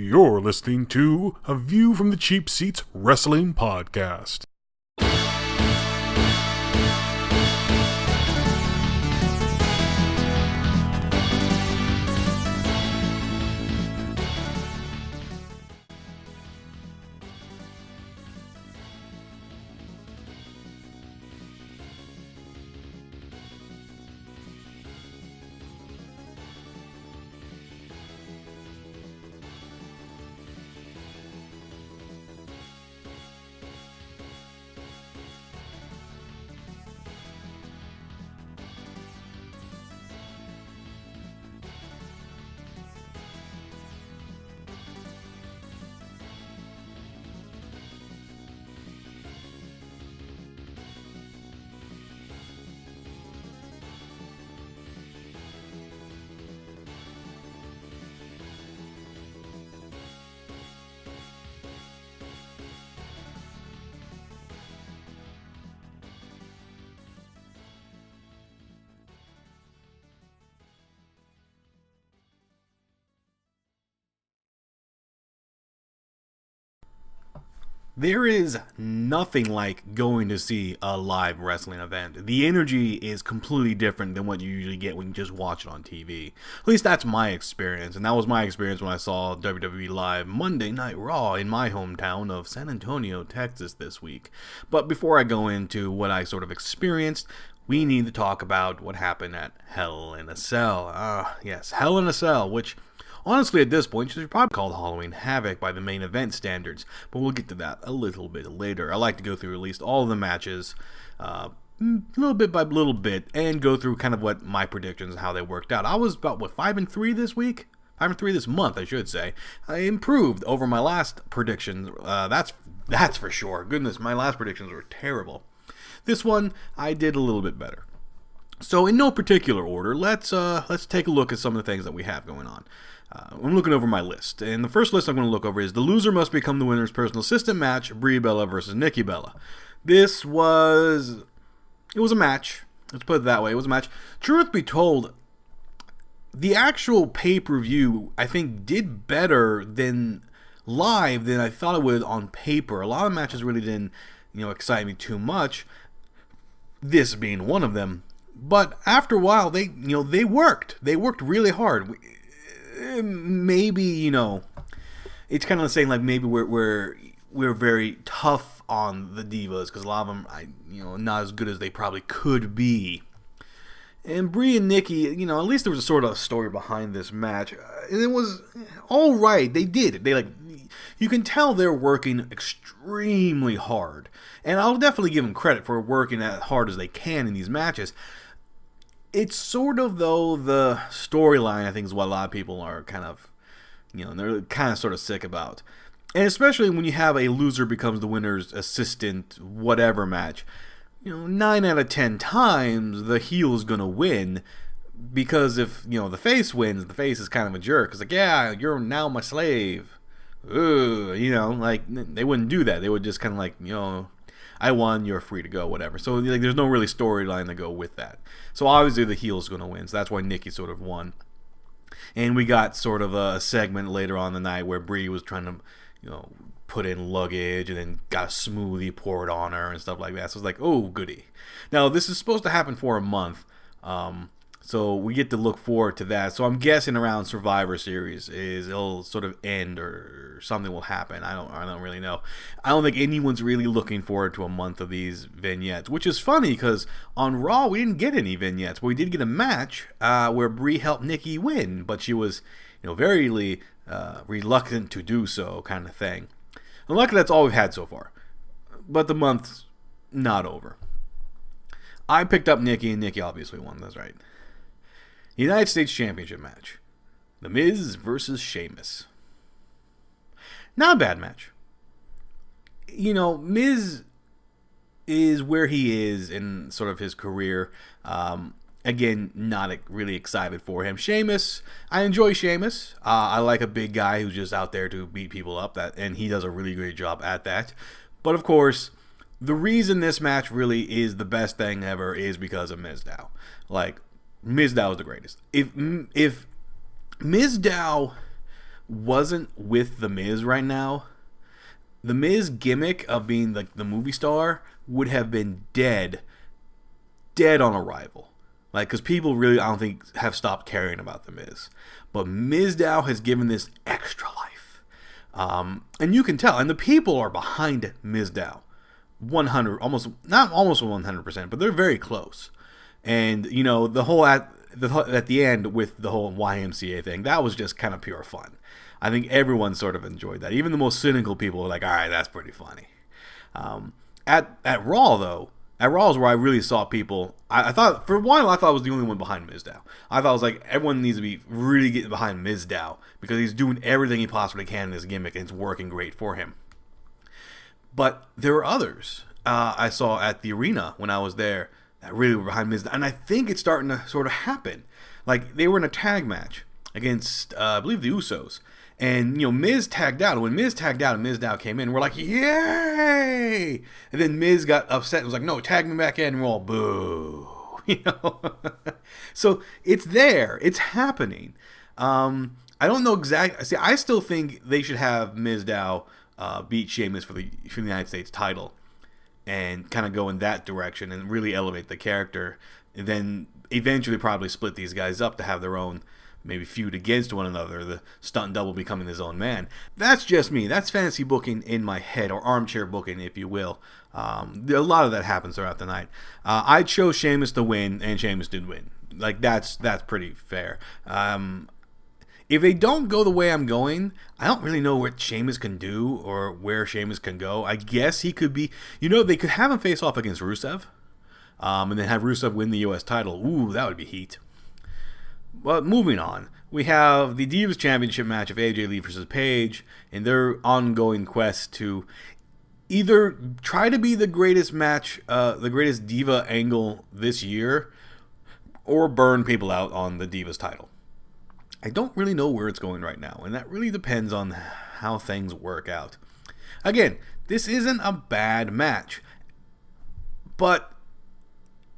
You're listening to A View from the Cheap Seats Wrestling Podcast. There is nothing like going to see a live wrestling event. The energy is completely different than what you usually get when you just watch it on TV. At least that's my experience, and that was my experience when I saw WWE Live Monday Night Raw in my hometown of San Antonio, Texas this week. But before I go into what I sort of experienced, we need to talk about what happened at Hell in a Cell. Yes, Hell in a Cell, which honestly, at this point, should probably be called Halloween Havoc by the main event standards, but we'll get to that a little bit later. I like to go through at least all of the matches, little bit by little bit, and go through kind of what my predictions and how they worked out. I was about, 5-3 this week? 5-3 this month, I should say. I improved over my last predictions. That's for sure. Goodness, my last predictions were terrible. This one, I did a little bit better. So, in no particular order, let's take a look at some of the things that we have going on. I'm looking over my list, and the first list I'm going to look over is the loser must become the winner's personal assistant match, Brie Bella versus Nikki Bella. It was a match. Let's put it that way. It was a match. Truth be told, the actual pay-per-view, I think, did better than live than I thought it would on paper. A lot of matches really didn't, excite me too much. This being one of them. But after a while, they worked. They worked really hard. Maybe, it's kind of saying like maybe we're very tough on the divas because a lot of them, not as good as they probably could be. And Brie and Nikki, at least there was a sort of story behind this match. It was all right. They did. You can tell they're working extremely hard. And I'll definitely give them credit for working as hard as they can in these matches. It's sort of, though, the storyline, I think, is what a lot of people are kind of, they're kind of sort of sick about. And especially when you have a loser becomes the winner's assistant, whatever match. 9 out of 10 times, the heel is going to win. Because if, the face wins, the face is kind of a jerk. It's like, yeah, you're now my slave. Ugh, they wouldn't do that. They would just kind of like, I won, you're free to go, whatever. So there's no really storyline to go with that. So obviously the heel's going to win. So that's why Nikki sort of won. And we got sort of a segment later on the night where Brie was trying to, put in luggage and then got a smoothie poured on her and stuff like that. So it's like, oh, goody. Now this is supposed to happen for a month. So we get to look forward to that. So I'm guessing around Survivor Series it'll sort of end or something will happen. I don't really know. I don't think anyone's really looking forward to a month of these vignettes, which is funny because on Raw we didn't get any vignettes, but we did get a match where Brie helped Nikki win, but she was very reluctant to do so, kind of thing. And luckily that's all we've had so far. But the month's not over. I picked up Nikki, and Nikki obviously won. That's right. United States Championship match. The Miz versus Sheamus. Not a bad match. Miz is where he is in sort of his career. Again, not really excited for him. Sheamus, I enjoy Sheamus. I like a big guy who's just out there to beat people up, and he does a really great job at that. But of course, the reason this match really is the best thing ever is because of Mizdow. Mizdow is the greatest. If Mizdow wasn't with The Miz right now, The Miz gimmick of being like the movie star would have been dead on arrival. Like, because people really, I don't think, have stopped caring about The Miz. But Mizdow has given this extra life. And you can tell, and the people are behind Mizdow. 100, not almost 100%, but they're very close. And, you know, the whole at the end with the whole YMCA thing, that was just kind of pure fun. I think everyone sort of enjoyed that. Even the most cynical people were like, all right, that's pretty funny. At Raw, though, at Raw is where I really saw people. I thought, for a while, I thought I was the only one behind Mizdow. I thought it was like, everyone needs to be really getting behind Mizdow because he's doing everything he possibly can in his gimmick, and it's working great for him. But there were others I saw at the arena when I was there that really were behind Mizdow. And I think it's starting to sort of happen. Like, they were in a tag match against, I believe, the Usos. And, you know, Miz tagged out. And when Miz tagged out and Mizdow came in, we're like, yay! And then Miz got upset and was like, no, tag me back in. And we're all, boo. You know? So it's there. It's happening. I don't know exactly. See, I still think they should have Mizdow beat Sheamus for the United States title and kind of go in that direction and really elevate the character. And then eventually probably split these guys up to have their own maybe feud against one another, the stunt double becoming his own man. That's just me. That's fantasy booking in my head, or armchair booking, if you will. A lot of that happens throughout the night. I chose Sheamus to win, and Sheamus did win. Like, that's pretty fair. If they don't go the way I'm going, I don't really know what Sheamus can do or where Sheamus can go. I guess he could be, you know, they could have him face off against Rusev, and then have Rusev win the U.S. title. Ooh, that would be heat. But moving on, we have the Divas Championship match of AJ Lee versus Paige in their ongoing quest to either try to be the greatest match, the greatest Diva angle this year, or burn people out on the Divas title. I don't really know where it's going right now, and that really depends on how things work out. Again, this isn't a bad match, but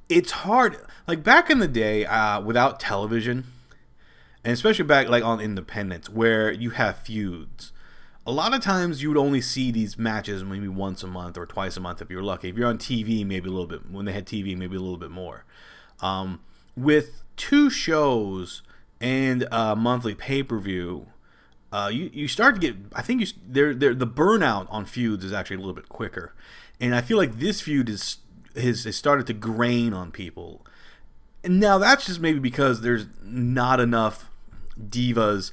it's hard. Like, back in the day, without television, and especially back like on Independence, where you have feuds, a lot of times you would only see these matches maybe once a month or twice a month if you're lucky. If you're on TV, maybe a little bit. When they had TV, maybe a little bit more. With 2 shows and a monthly pay-per-view, you start to get. I think the burnout on feuds is actually a little bit quicker, and I feel like this feud has started to grain on people. And now that's just maybe because there's not enough divas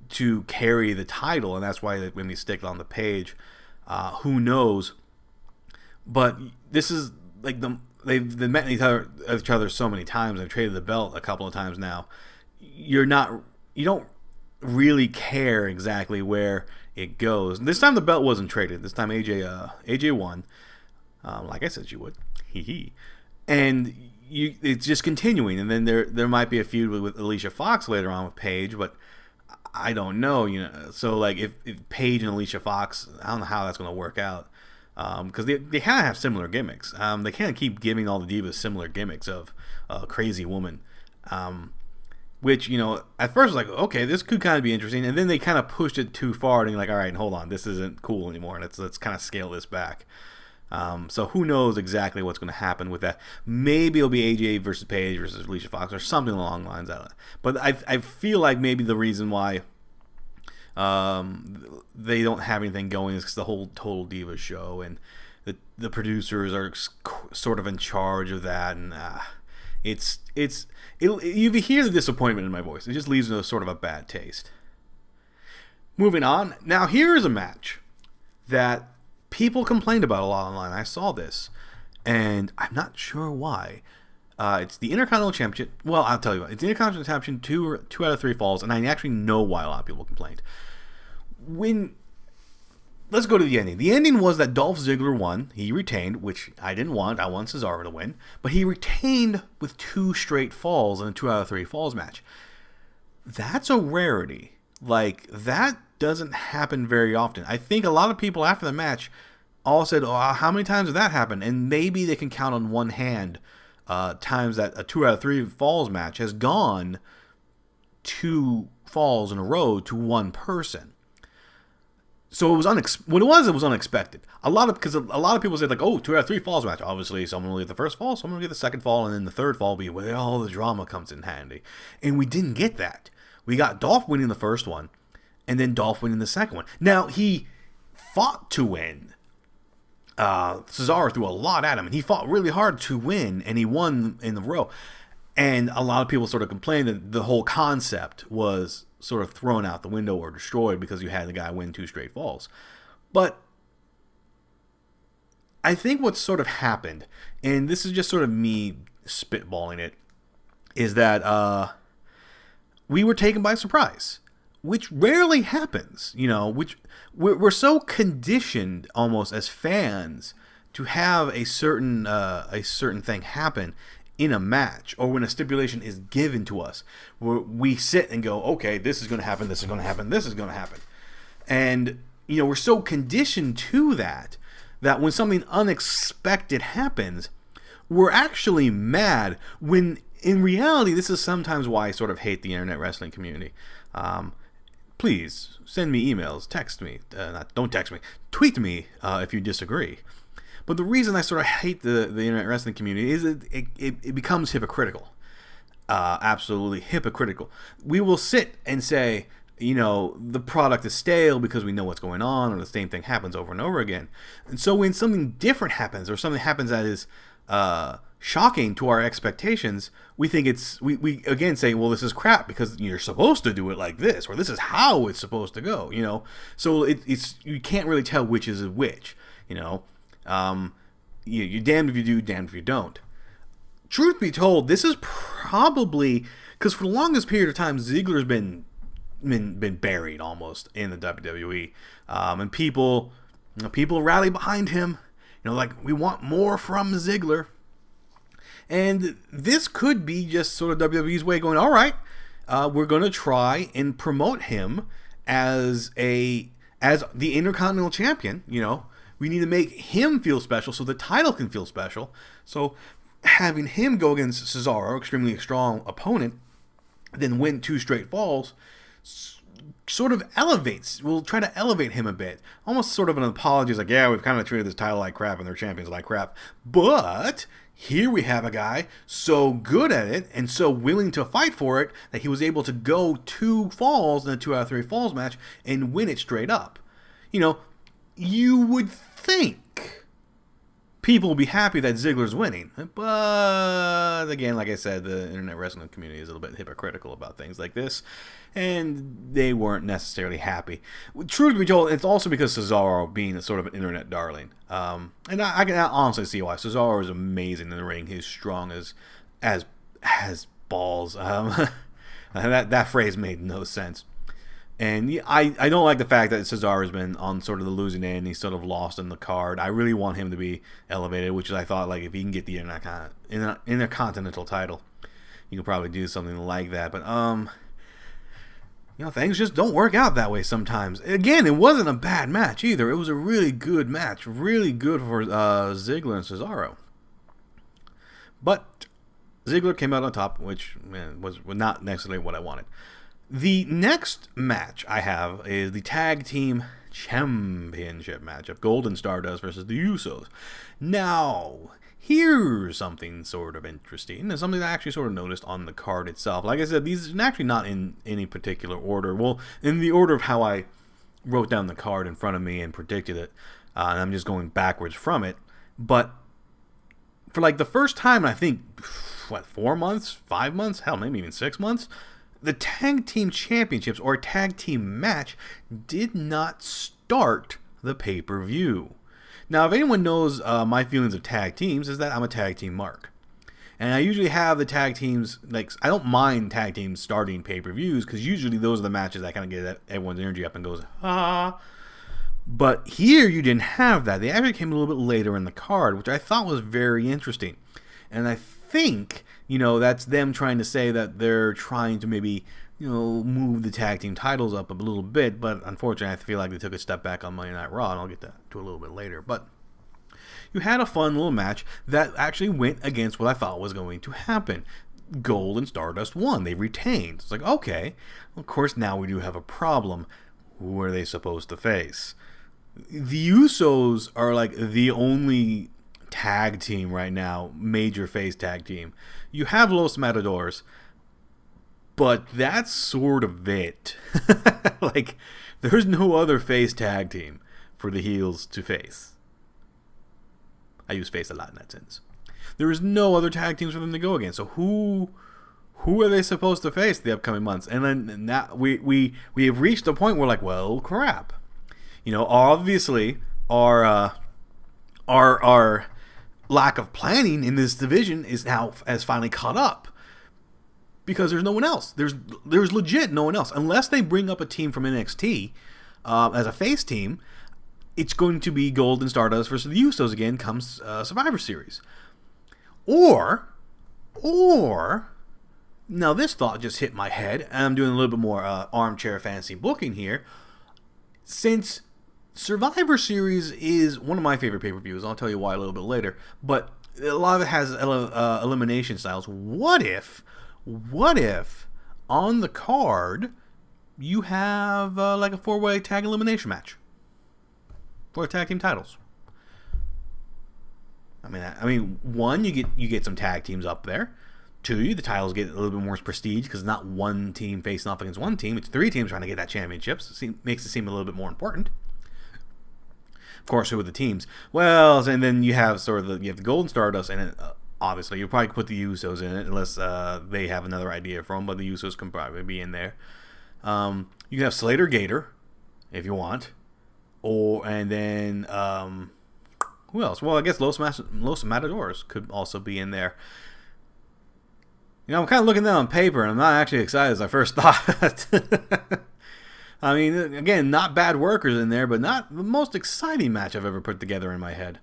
to carry the title, and that's why when we stick it on the page, who knows? But this is like they've met each other so many times. They've traded the belt a couple of times now. You don't really care exactly where it goes. This time the belt wasn't traded. This time AJ won, like I said she would. And it's just continuing, and then there might be a feud with Alicia Fox later on with Paige, but I don't know, you know. So like if Paige and Alicia Fox, I don't know how that's going to work out, because they kind of have similar gimmicks. They kind of keep giving all the divas similar gimmicks of a crazy woman, which, you know, at first I was like, okay, this could kind of be interesting, and then they kind of pushed it too far, and you're like, all right, hold on, this isn't cool anymore, and let's kind of scale this back. So who knows exactly what's going to happen with that. Maybe it'll be AJ versus Paige versus Alicia Fox or something along the lines of that. But I feel like maybe the reason why they don't have anything going is because the whole Total Diva show, and the producers are sort of in charge of that, and you hear the disappointment in my voice. It just leaves a sort of a bad taste. Moving on, now here is a match that people complained about a lot online. I saw this, and I'm not sure why. It's the Intercontinental Championship. Well, I'll tell you what. It's the Intercontinental Championship, two out of 3 falls, and I actually know why a lot of people complained. Let's go to the ending. The ending was that Dolph Ziggler won. He retained, which I didn't want. I want Cesaro to win. But he retained with 2 straight falls in a 2 out of 3 falls match. That's a rarity. Like, that doesn't happen very often. I think a lot of people after the match all said, oh, how many times did that happen? And maybe they can count on one hand times that a 2 out of 3 falls match has gone to falls in a row to one person. So it was it was unexpected. Because a lot of people say like, oh, 2 out of 3 falls match. Obviously, someone will get the first fall, someone will get the second fall, and then the third fall will be where all the drama comes in handy. And we didn't get that. We got Dolph winning the first one, and then Dolph winning the second one. Now he fought to win. Cesaro threw a lot at him, and he fought really hard to win, and he won in the row. And a lot of people sort of complained that the whole concept was sort of thrown out the window or destroyed because you had the guy win 2 straight falls. But I think what sort of happened, and this is just sort of me spitballing it, is that we were taken by surprise, which rarely happens, which we're so conditioned almost as fans to have a certain thing happen in a match, or when a stipulation is given to us, where we sit and go, okay, this is going to happen, this is going to happen, this is going to happen. And, we're so conditioned to that when something unexpected happens, we're actually mad, when in reality, this is sometimes why I sort of hate the internet wrestling community. Please send me emails, text me, don't text me, tweet me if you disagree. But the reason I sort of hate the internet wrestling community is it becomes hypocritical. Absolutely hypocritical. We will sit and say, the product is stale because we know what's going on, or the same thing happens over and over again. And so when something different happens, or something happens that is shocking to our expectations, we think we again say, well, this is crap because you're supposed to do it like this, or this is how it's supposed to go, So it's you can't really tell which is which, You're damned if you do, damned if you don't. Truth be told, this is probably because for the longest period of time, Ziggler's been buried almost in the WWE, and people rally behind him. We want more from Ziggler, and this could be just sort of WWE's way of going, all right, we're going to try and promote him as the Intercontinental Champion. We need to make him feel special so the title can feel special. So having him go against Cesaro, extremely strong opponent, then win 2 straight falls, sort of we'll try to elevate him a bit. Almost sort of an apology. It's like, yeah, we've kind of treated this title like crap and their champions like crap. But here we have a guy so good at it and so willing to fight for it that he was able to go 2 falls in a 2 out of 3 falls match and win it straight up. You would think people will be happy that Ziggler's winning. But again, like I said, the internet wrestling community is a little bit hypocritical about things like this, and they weren't necessarily happy. Truth be told, it's also because Cesaro being a sort of an internet darling. And I can honestly see why. Cesaro is amazing in the ring. He's strong as balls. That phrase made no sense. And I don't like the fact that Cesaro's been on sort of the losing end. He's sort of lost in the card. I really want him to be elevated, which is I thought like if he can get the Intercontinental title, you could probably do something like that. But things just don't work out that way sometimes. Again, it wasn't a bad match either. It was a really good match, really good for Ziggler and Cesaro. But Ziggler came out on top, which was not necessarily what I wanted. The next match I have is the Tag Team Championship match of Golden Stardust versus the Usos. Now, here's something sort of interesting, and something I actually sort of noticed on the card itself. Like I said, these are actually not in any particular order. Well, in the order of how I wrote down the card in front of me and predicted it, and I'm just going backwards from it. But for like the first time, I think, 4 months, 5 months, hell, maybe even 6 months, the Tag Team Championships, or Tag Team match, did not start the pay-per-view. Now, if anyone knows my feelings of tag teams, is that I'm a tag team mark. And I usually have the tag teams, I don't mind tag teams starting pay-per-views, because usually those are the matches that kind of get everyone's energy up and goes, ah. But here, you didn't have that. They actually came a little bit later in the card, which I thought was very interesting. And I think, that's them trying to say that they're trying to maybe, move the tag team titles up a little bit. But unfortunately, I feel like they took a step back on Monday Night Raw, and I'll get to a little bit later. But you had a fun little match that actually went against what I thought was going to happen. Gold and Stardust won. They retained. It's like, okay, of course now we do have a problem. Who are they supposed to face? The Usos are like the only tag team right now, major face tag team. You have Los Matadors, but that's sort of it. Like, there's no other face tag team for the heels to face. I use face a lot in that sense. There is no other tag teams for them to go against. So who are they supposed to face the upcoming months? And then now we have reached a point where, like, well, crap. You know, obviously our lack of planning in this division has finally caught up, because there's no one else. There's legit no one else, unless they bring up a team from NXT as a face team. It's going to be Gold and Stardust versus the Usos again comes Survivor Series. Or now this thought just hit my head, and I'm doing a little bit more armchair fantasy booking here. Since Survivor Series is one of my favorite pay-per-views, I'll tell you why a little bit later, but a lot of it has elimination styles. What if on the card you have like a 4-way tag elimination match for tag team titles? I mean, one, you get some tag teams up there. Two, the titles get a little bit more prestige because it's not one team facing off against one team. It's 3 teams trying to get that championship. So it makes it seem a little bit more important. Of course, who are the teams? Well, and then you have you have the Golden Stardust, and obviously you'll probably put the Usos in it unless they have another idea for them. But the Usos can probably be in there. You can have Slater Gator if you want, and then who else? Well, I guess Los Matadors could also be in there. You know, I'm kind of looking at that on paper, and I'm not actually excited as I first thought. I mean, again, not bad workers in there, but not the most exciting match I've ever put together in my head.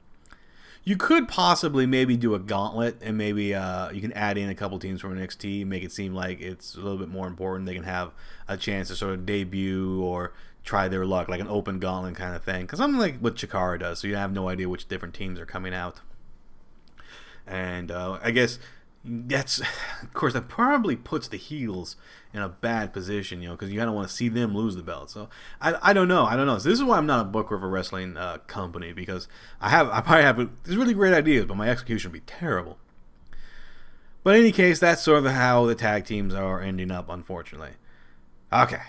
You could possibly maybe do a gauntlet, and maybe you can add in a couple teams from NXT, make it seem like it's a little bit more important. They can have a chance to sort of debut or try their luck, like an open gauntlet kind of thing. Because something like what Chikara does, so you have no idea which different teams are coming out. And I guess that's, of course, that probably puts the heels in a bad position, you know, because you kind of want to see them lose the belt. So I don't know. So this is why I'm not a booker of a wrestling company, because I probably have these really great ideas, but my execution would be terrible. But in any case, that's sort of how the tag teams are ending up, unfortunately. Okay,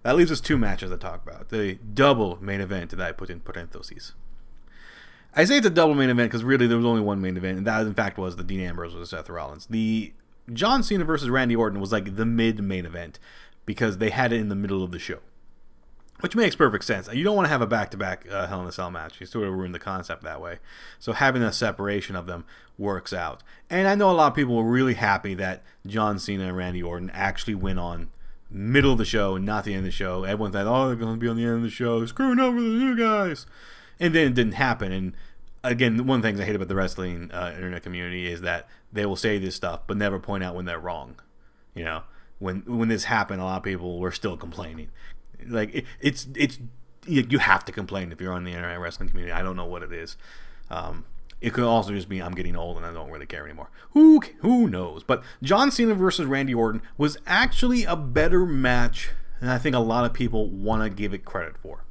that leaves us 2 matches to talk about. The double main event that I put in parentheses. I say it's a double main event because really there was only one main event, and that in fact was the Dean Ambrose versus Seth Rollins. The John Cena versus Randy Orton was like the mid-main event because they had it in the middle of the show, which makes perfect sense. You don't want to have a back-to-back Hell in a Cell match. You sort of ruin the concept that way. So having a separation of them works out. And I know a lot of people were really happy that John Cena and Randy Orton actually went on middle of the show and not the end of the show. Everyone thought, oh, they're going to be on the end of the show, screwing over the new guys. And then it didn't happen. And again, one of the things I hate about the wrestling internet community is that they will say this stuff but never point out when they're wrong. You know, when this happened, a lot of people were still complaining. Like it's you have to complain if you're on the internet wrestling community. I don't know what it is. It could also just be I'm getting old and I don't really care anymore. Who knows? But John Cena versus Randy Orton was actually a better match than I think a lot of people want to give it credit for.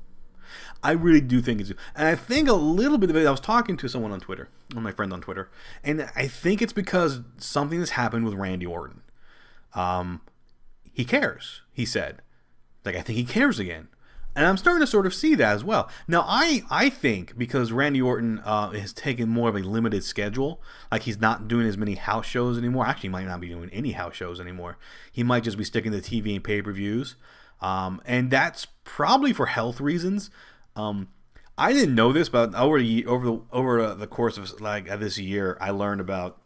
I really do think it's... And I think a little bit of it... I was talking to someone on Twitter, one of my friends on Twitter, and I think it's because something has happened with Randy Orton. He cares, he said. Like, I think he cares again. And I'm starting to sort of see that as well. Now, I think because Randy Orton has taken more of a limited schedule, like he's not doing as many house shows anymore. Actually, he might not be doing any house shows anymore. He might just be sticking to TV and pay-per-views. And that's probably for health reasons. I didn't know this, but over the course of this year, I learned about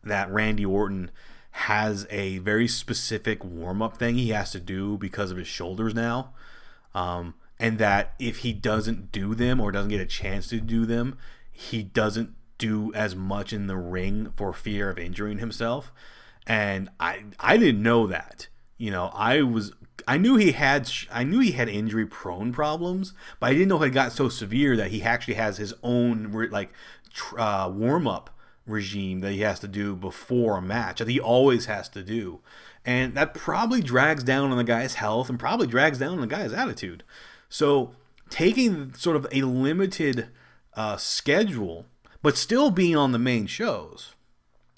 that Randy Orton has a very specific warm-up thing he has to do because of his shoulders now. And that if he doesn't do them or doesn't get a chance to do them, he doesn't do as much in the ring for fear of injuring himself. And I didn't know that. You know, I knew he had injury prone problems, but I didn't know it got so severe that he actually has his own warm up regime that he has to do before a match, that he always has to do. And that probably drags down on the guy's health and probably drags down on the guy's attitude. So taking sort of a limited schedule, but still being on the main shows,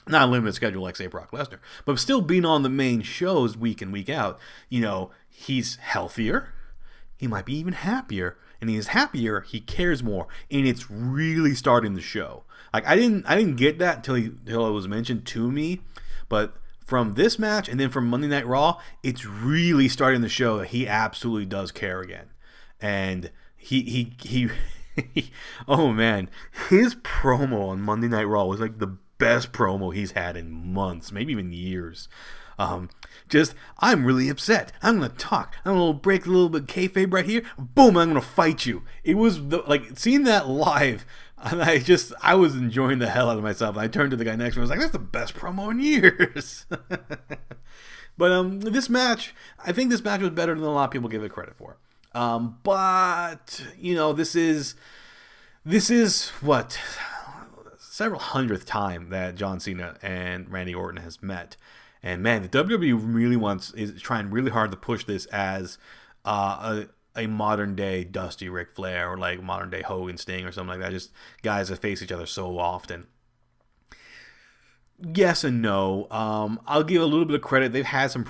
not a limited schedule like, say, Brock Lesnar, but still being on the main shows week in, week out, he's healthier. He might be even happier. And he's happier, he cares more. And it's really starting to show. Like, I didn't get that until it was mentioned to me. But from this match and then from Monday Night Raw, it's really starting to show that he absolutely does care again. And he oh man, his promo on Monday Night Raw was like the best promo he's had in months, maybe even years. I'm really upset. I'm gonna talk. I'm gonna break a little bit of kayfabe right here. Boom! I'm gonna fight you. It was seeing that live. And I was enjoying the hell out of myself. I turned to the guy next to me. I was like, "That's the best promo in years." But this match, I think this match was better than a lot of people give it credit for. But this is what, several hundredth time that John Cena and Randy Orton has met. And man, the WWE really is trying really hard to push this as a modern day Dusty Ric Flair, or like modern day Hogan Sting or something like that. Just guys that face each other so often. Yes and no. I'll give a little bit of credit. They've had some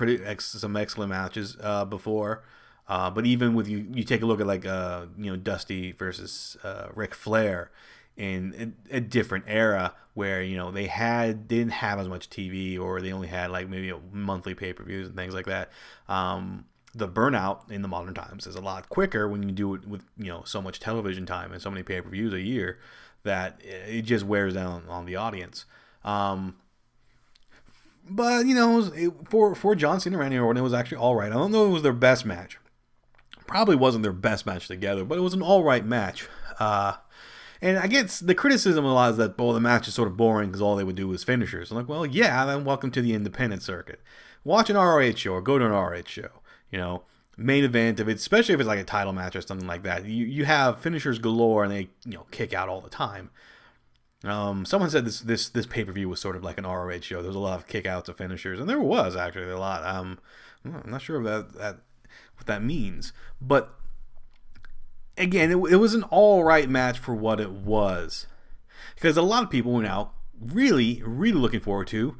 excellent matches before. But even with you take a look at Dusty versus Ric Flair in a different era where they didn't have as much TV, or they only had like maybe monthly pay-per-views and things like that. The burnout in the modern times is a lot quicker when you do it with so much television time and so many pay-per-views a year that it just wears down on the audience. But for John Cena and Randy Orton, it was actually all right. I don't know if it was their best match. Probably wasn't their best match together, but it was an all right match. And I guess the criticism a lot is that, the match is sort of boring because all they would do was finishers. I'm like, well, yeah, then welcome to the independent circuit. Watch an ROH show or go to an ROH show. Main event, especially if it's like a title match or something like that, you have finishers galore and they kick out all the time. Someone said this pay-per-view was sort of like an ROH show. There was a lot of kick-outs of finishers, and there was actually a lot. I'm not sure what that means, but again, it was an all right match for what it was, because a lot of people were now really, really looking forward to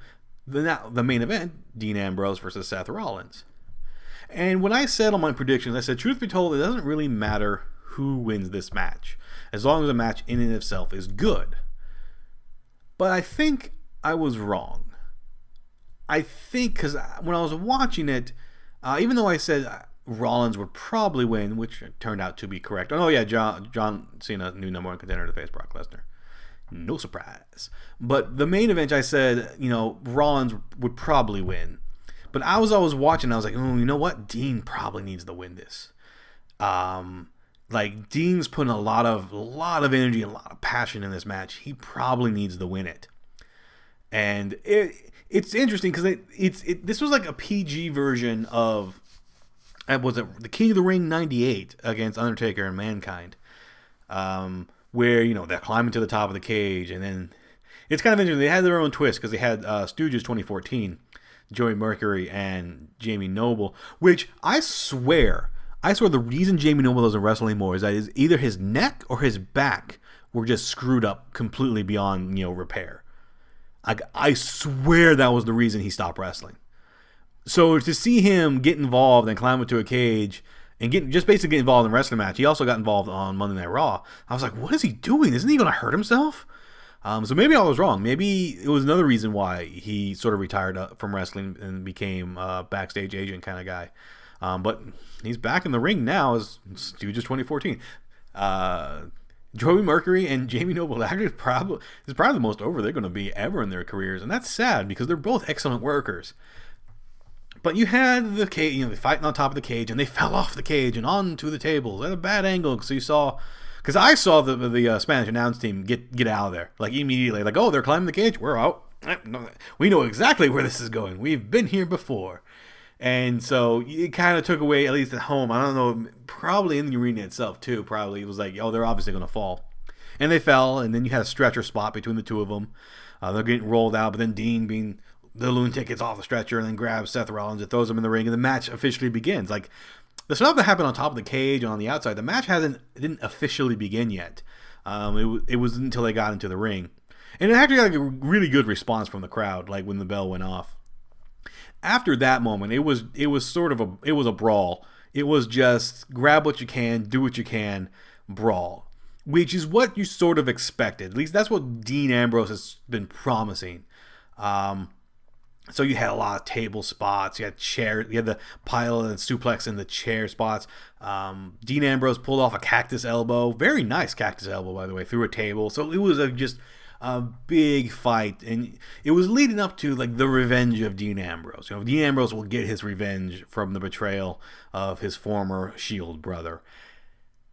the main event, Dean Ambrose versus Seth Rollins. And when I said on my predictions, I said, truth be told, it doesn't really matter who wins this match, as long as the match in and of itself is good. But I think I was wrong. I think because when I was watching it, even though I said Rollins would probably win, which turned out to be correct. Oh yeah, John Cena, new number one contender to face Brock Lesnar. No surprise. But the main event, I said, Rollins would probably win. But I was always watching, I was like, oh, you know what? Dean probably needs to win this. Dean's putting a lot of energy, a lot of passion in this match. He probably needs to win it. And it's interesting because this was like a PG version of, was it the King of the Ring 98 against Undertaker and Mankind, where they're climbing to the top of the cage, and then it's kind of interesting. They had their own twist because they had Stooges 2014, Joey Mercury and Jamie Noble, which I swear the reason Jamie Noble doesn't wrestle anymore is that either his neck or his back were just screwed up completely beyond repair. I swear that was the reason he stopped wrestling. So to see him get involved and climb into a cage and basically get involved in a wrestling match, he also got involved on Monday Night Raw. I was like, what is he doing? Isn't he going to hurt himself? So maybe I was wrong. Maybe it was another reason why he sort of retired from wrestling and became a backstage agent kind of guy. But he's back in the ring now as Stooges 2014. Joey Mercury and Jamie Noble actually is probably the most over they're going to be ever in their careers, and that's sad because they're both excellent workers. But you had the cage, they fighting on top of the cage, and they fell off the cage and onto the tables at a bad angle. So because I saw the Spanish announce team get out of there immediately, oh, they're climbing the cage, we're out. We know exactly where this is going. We've been here before. And so it kind of took away, at least at home, I don't know, probably in the arena itself too, probably it was like, oh, they're obviously going to fall. And they fell, and then you had a stretcher spot between the two of them. They're getting rolled out, but then Dean, being the lunatic, gets off the stretcher and then grabs Seth Rollins and throws him in the ring, and the match officially begins. Like, the stuff that happened on top of the cage and on the outside, the match didn't officially begin yet. It was until they got into the ring. And it actually got a really good response from the crowd, like when the bell went off. After that moment, it was a brawl. It was just grab what you can, do what you can, brawl, which is what you sort of expected. At least that's what Dean Ambrose has been promising. So you had a lot of table spots. You had chairs. You had the pile and suplex in the chair spots. Dean Ambrose pulled off a cactus elbow. Very nice cactus elbow, by the way, through a table. So it was just a big fight, and it was leading up to like the revenge of Dean Ambrose. You know, Dean Ambrose will get his revenge from the betrayal of his former Shield brother.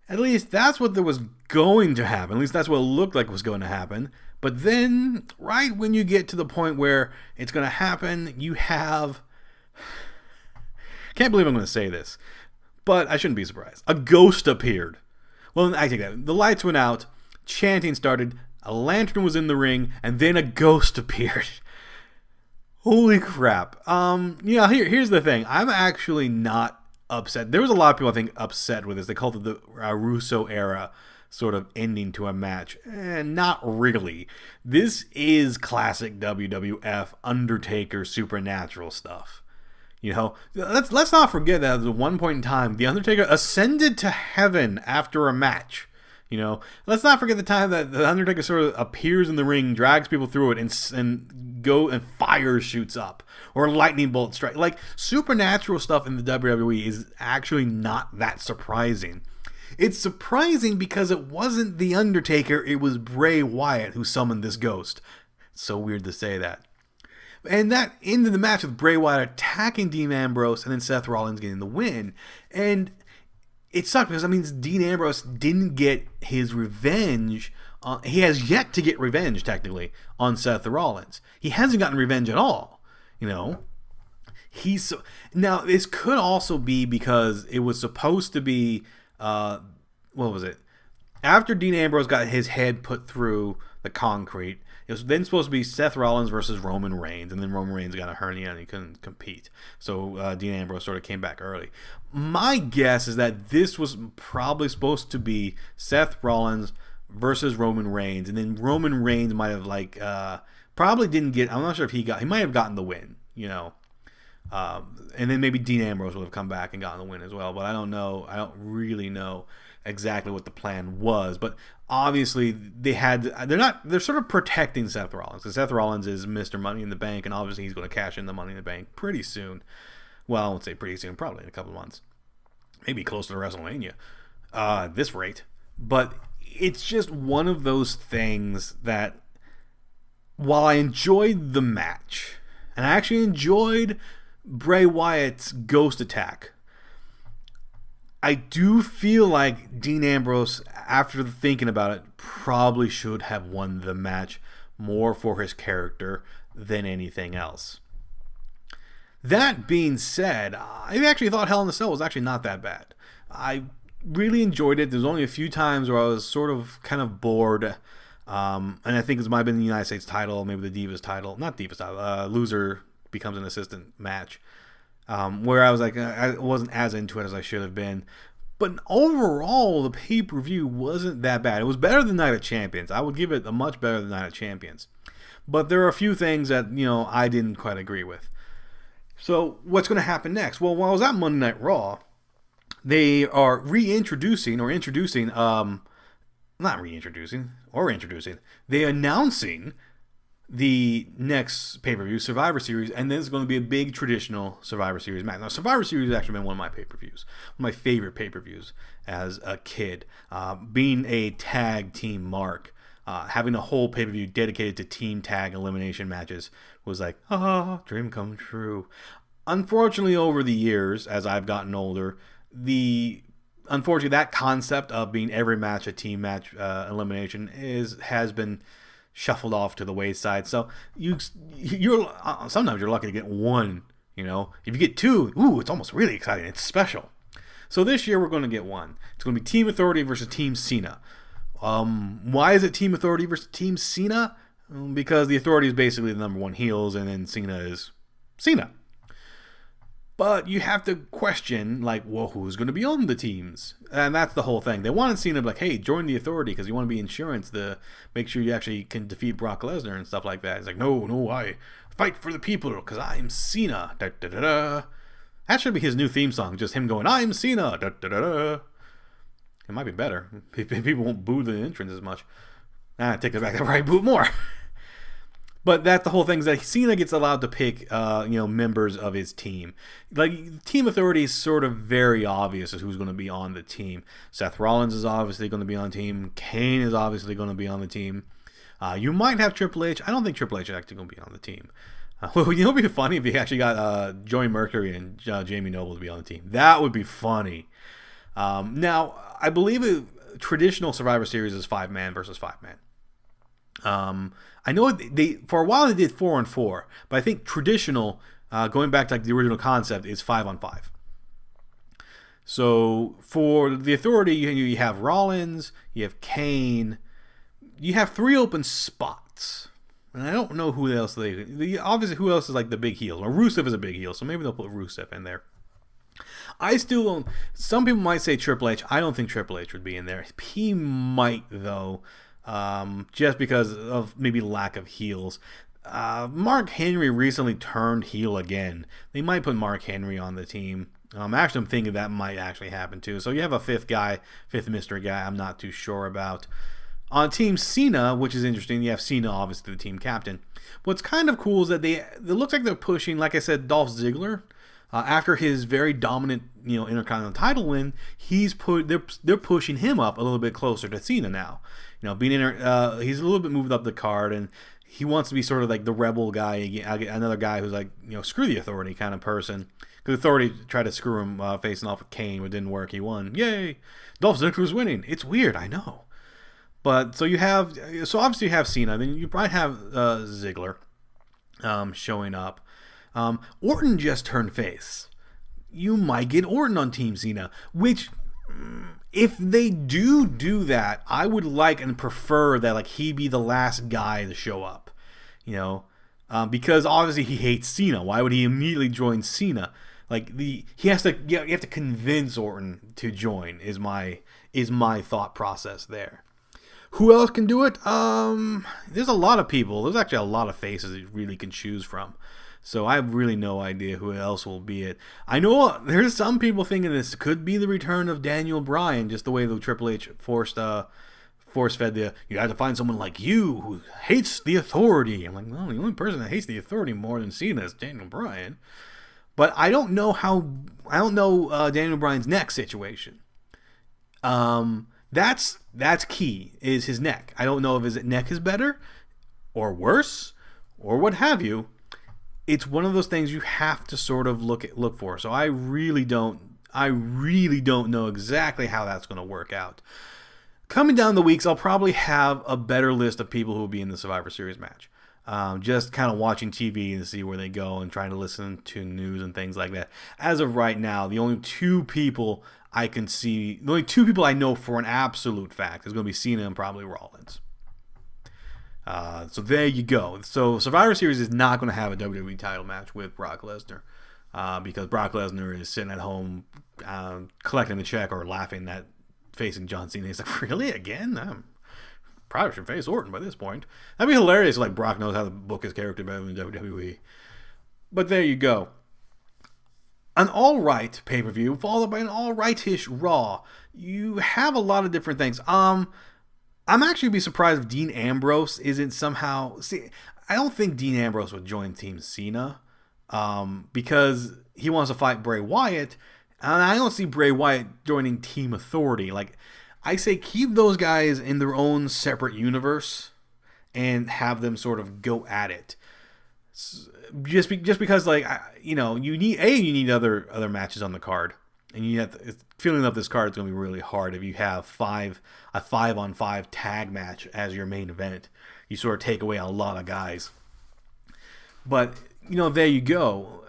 At least that's what there was going to happen. At least that's what it looked like was going to happen. But then, right when you get to the point where it's going to happen, you have... Can't believe I'm going to say this, but I shouldn't be surprised. A ghost appeared. Well, I take that. The lights went out, chanting started, a lantern was in the ring, and then a ghost appeared. Holy crap. Here's the thing. I'm actually not upset. There was a lot of people, I think, upset with this. They called it the Russo era sort of ending to a match. Not really. This is classic WWF Undertaker supernatural stuff. You know, let's not forget that at one point in time, The Undertaker ascended to heaven after a match. You know, let's not forget the time that The Undertaker sort of appears in the ring, drags people through it, and fire shoots up, or lightning bolt strike. Like, supernatural stuff in the WWE is actually not that surprising. It's surprising because it wasn't The Undertaker, it was Bray Wyatt who summoned this ghost. It's so weird to say that. And that ended the match with Bray Wyatt attacking Dean Ambrose and then Seth Rollins getting the win. And it sucked because, Dean Ambrose didn't get his revenge. He has yet to get revenge, technically, on Seth Rollins. He hasn't gotten revenge at all, you know. Now, this could also be because it was supposed to be... what was it? After Dean Ambrose got his head put through the concrete, it was then supposed to be Seth Rollins versus Roman Reigns, and then Roman Reigns got a hernia and he couldn't compete. So Dean Ambrose sort of came back early. My guess is that this was probably supposed to be Seth Rollins versus Roman Reigns, and then Roman Reigns might have probably didn't get. I'm not sure if he might have gotten the win, you know. And then maybe Dean Ambrose would have come back and gotten the win as well. But I don't know. I don't really know exactly what the plan was. But obviously they're sort of protecting Seth Rollins. Because Seth Rollins is Mr. Money in the Bank, and obviously he's going to cash in the Money in the Bank pretty soon. Well, I won't say pretty soon, probably in a couple of months. Maybe close to WrestleMania at this rate. But it's just one of those things that, while I enjoyed the match, and I actually enjoyed Bray Wyatt's ghost attack, I do feel like Dean Ambrose, after thinking about it, probably should have won the match more for his character than anything else. That being said, I actually thought Hell in a Cell was actually not that bad. I really enjoyed it. There's only a few times where I was sort of kind of bored. And I think it might have been the United States title, maybe the Divas title. Not Divas title. Loser becomes an assistant match. Where I was like, I wasn't as into it as I should have been. But overall, the pay-per-view wasn't that bad. It was better than Night of Champions. I would give it a much better than Night of Champions. But there are a few things that, I didn't quite agree with. So what's going to happen next? Well, while I was at Monday Night Raw, they are introducing, they're announcing the next pay-per-view, Survivor Series, and then it's going to be a big traditional Survivor Series match. Now, Survivor Series has actually been one of my pay-per-views, one of my favorite pay-per-views as a kid. Being a tag team mark, having a whole pay-per-view dedicated to team tag elimination matches was like, dream come true. Unfortunately, over the years, as I've gotten older, unfortunately, that concept of being every match a team match elimination has been shuffled off to the wayside. So you're sometimes you're lucky to get one. If you get two, it's almost really exciting. It's special. So this year we're going to get one. It's going to be Team Authority versus Team Cena. Why is it Team Authority versus Team Cena? Because the Authority is basically the number one heels, and then Cena is Cena. But you have to question, like, well, who's going to be on the teams? And that's the whole thing. They wanted Cena to be like, hey, join the Authority because you want to be insurance to make sure you actually can defeat Brock Lesnar and stuff like that. He's like, no, I fight for the people because I'm Cena. Da, da, da, da. That should be his new theme song, just him going, I'm Cena. Da, da, da, da. It might be better. People won't boo the entrance as much. Take it back. They'll probably boo more. But that's the whole thing, is that Cena gets allowed to pick, members of his team. Like, Team Authority is sort of very obvious as who's going to be on the team. Seth Rollins is obviously going to be on the team. Kane is obviously going to be on the team. You might have Triple H. I don't think Triple H is actually going to be on the team. Well, it would be funny if you actually got Joey Mercury and Jamie Noble to be on the team. That would be funny. Now, I believe a traditional Survivor Series is 5-man versus 5-man. I know they for a while they did 4-on-4, but I think traditional, going back to like the original concept, is 5-on-5. So for the Authority, you have Rollins, you have Kane, you have 3 open spots, and I don't know who else obviously who else is like the big heel. Well, Rusev is a big heel, so maybe they'll put Rusev in there. I still don't. Some people might say Triple H. I don't think Triple H would be in there. He might though. Just because of maybe lack of heels. Mark Henry recently turned heel again. They might put Mark Henry on the team. Actually, I'm thinking that might actually happen too. So you have a fifth mystery guy I'm not too sure about. On Team Cena, which is interesting, you have Cena, obviously the team captain. What's kind of cool is that it looks like they're pushing, like I said, Dolph Ziggler. After his very dominant, Intercontinental title win, they're pushing him up a little bit closer to Cena now. He's a little bit moved up the card, and he wants to be sort of like the rebel guy, another guy who's like, screw the Authority kind of person. Because the Authority tried to screw him facing off with Kane, but it didn't work. He won. Yay! Dolph Ziggler's winning. It's weird, I know. But so obviously you have Cena, then you probably have Ziggler showing up. Orton just turned face. You might get Orton on Team Cena, which, if they do that, I would like and prefer that like he be the last guy to show up, because obviously he hates Cena. Why would he immediately join Cena? Like you have to convince Orton to join is my thought process there. Who else can do it? There's a lot of people. There's actually a lot of faces that you really can choose from. So I have really no idea who else will be it. I know there's some people thinking this could be the return of Daniel Bryan, just the way the Triple H force fed you have to find someone like you who hates the Authority. I'm like, well, the only person that hates the Authority more than Cena is Daniel Bryan. But I don't know Daniel Bryan's neck situation. That's key, is his neck. I don't know if his neck is better or worse or what have you. It's one of those things you have to sort of look for. So I really don't know exactly how that's going to work out. Coming down the weeks, I'll probably have a better list of people who will be in the Survivor Series match. Just kind of watching TV to see where they go and trying to listen to news and things like that. As of right now, the only two people I know for an absolute fact is going to be Cena and probably Rollins. So there you go. So Survivor Series is not going to have a WWE title match with Brock Lesnar because Brock Lesnar is sitting at home collecting the check or laughing at facing John Cena. He's like, really? Again? Probably should face Orton by this point. That'd be hilarious if like Brock knows how to book his character better than WWE. But there you go. An all-right pay-per-view followed by an all-right-ish Raw. You have a lot of different things. I'm actually be surprised if Dean Ambrose isn't somehow... See, I don't think Dean Ambrose would join Team Cena because he wants to fight Bray Wyatt, and I don't see Bray Wyatt joining Team Authority. Like, I say keep those guys in their own separate universe and have them sort of go at it. Just because, like, you need other matches on the card. And you have to, filling up this card is going to be really hard if you have a 5-on-5 tag match as your main event. You sort of take away a lot of guys. But, there you go.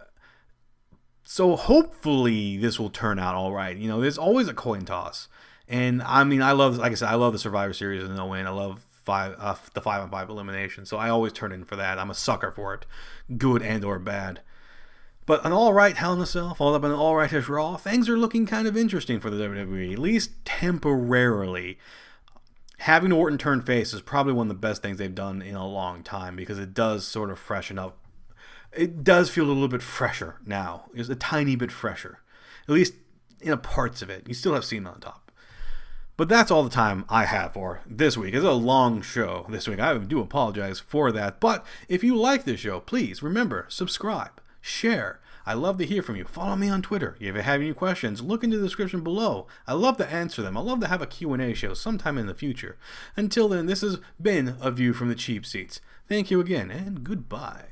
So hopefully this will turn out all right. There's always a coin toss. And I mean, I love, like I said, I love the Survivor Series and No Win. I love the 5-on-5 elimination. So I always turn in for that. I'm a sucker for it, good and or bad. But an all-right Hell in a Cell, followed up an all-right-ish Raw, things are looking kind of interesting for the WWE, at least temporarily. Having Orton turn face is probably one of the best things they've done in a long time, because it does sort of freshen up. It does feel a little bit fresher now. It's a tiny bit fresher. At least in the parts of it. You still have Cena on top. But that's all the time I have for this week. It's a long show this week. I do apologize for that. But if you like this show, please remember, subscribe, share. I love to hear from you. Follow me on Twitter. If you have any questions, look in the description below. I love to answer them. I love to have a Q&A show sometime in the future. Until then, this has been A View from the Cheap Seats. Thank you again, and goodbye.